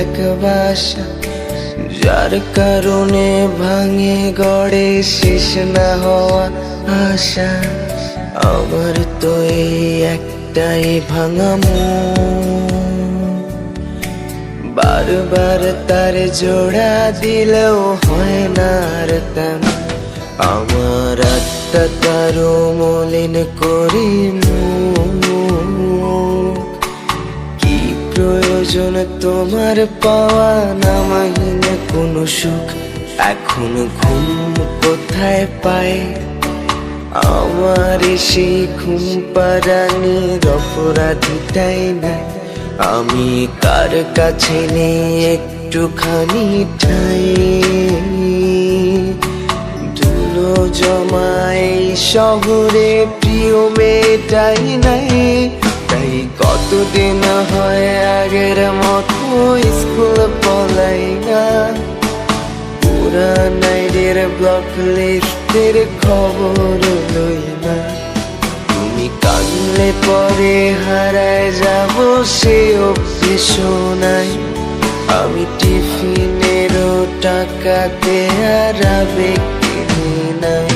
এক বাসা, যার কারণে ভাঙে গড়ে শেষ না হওয়া আশা। আমার তো এই একটাই ভাঙা মন, বারবার তার জোড়া দিলেও হয় না আর তেমন। আমার আত্মা তারও মলিন করি কি প্রয়োজন তোমার পাওয়া নামহীন কোনো সুখ? এখন ঘুম কোথায় পায় আমার সেই ঘুম পাড়ানির অপরাধীটাই নাই? আমি কার কাছে নেই একটুখানি ঠাই, ধুলো জমায় শহরে প্রিয় মেয়েটাই নাই। তাই কতদিন হয় আগের মতো স্কুল পলাই না, পুরান আইডির ব্লক লিস্টের খবর লই না। তুমি কানলে পরে হারায় যাব সে অভ্যেস নাই। আমি টিফিনেরও টাকাতে আর আবেগ কিনি নাই।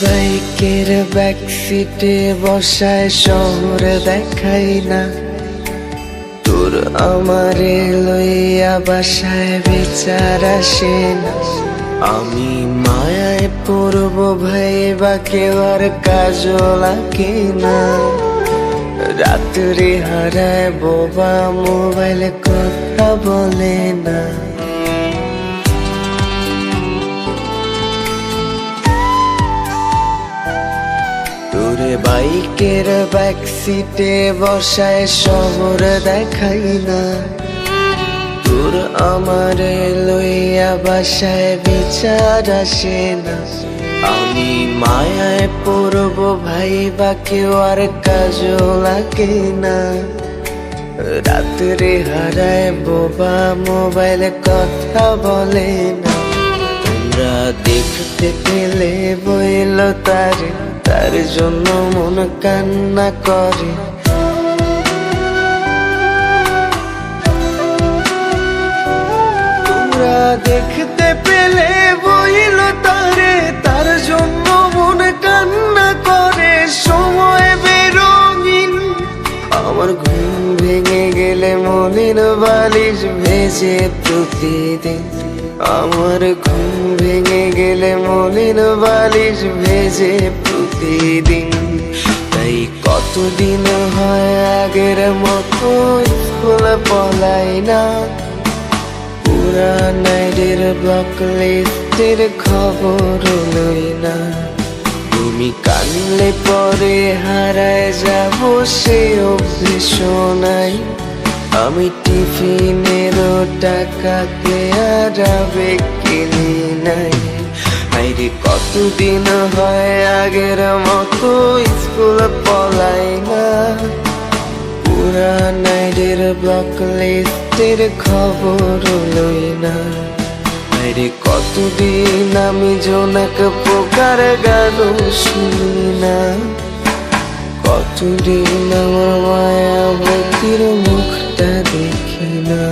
বাইকের ব্যাক সিটে বসায় শহর দেখাই না, তোর আমারে লইয়া বাসায় বিচার আসে না। আমি মায়ায় পড়ব ভাই বা কেউ আর কাজও লাগে না। রাত্রে হারায় বোবা মোবাইল কথা বলে না। তোরে বাইকের ব্যাক সিটে বসায় শহর দেখাই না, তোর আমারে লইয়া বাসায় বিচার আসে না। আমি মায়ায় পড়ব ভাই বা কেউ আর কাজও লাগে না। রাত্রে হারায় বোবা মোবাইল কথা বলে না। তোমরা দেখতে পেলে বইল তারে, তার জন্য মন কান্না করে। তোমরা দেখতে পেলে বইল তারে, তার জন্য মন কান্না করে। সময় বেরঙিন আমার ঘুম ভেঙে গেলে মনের বালিশ ভেজে প্রতিদিন। আমার ঘুম ভেঙে গেলে মনের বালিশ ভেজে প্রতিদিন। তাই কতদিন হয় আগের মতো স্কুল পলাই না, পুরান আইডির ব্লক লিস্টের খবর লই না। তুমি কানলে পরে হারায় যাব সে অভ্যেস নাই। আমি টিফিনেরও টাকাতে আর আবেগ কিনি নাই। আইরে কতদিন হয় আগের মতো স্কুল পলাই না, পুরান আইডির ব্লক লিস্টের খবর লই না। আইরে কতদিন আমি জোনাক পোকার গানও শুনি না, কতদিন আমার মায়া ভক্তির মুখটা দেখি না।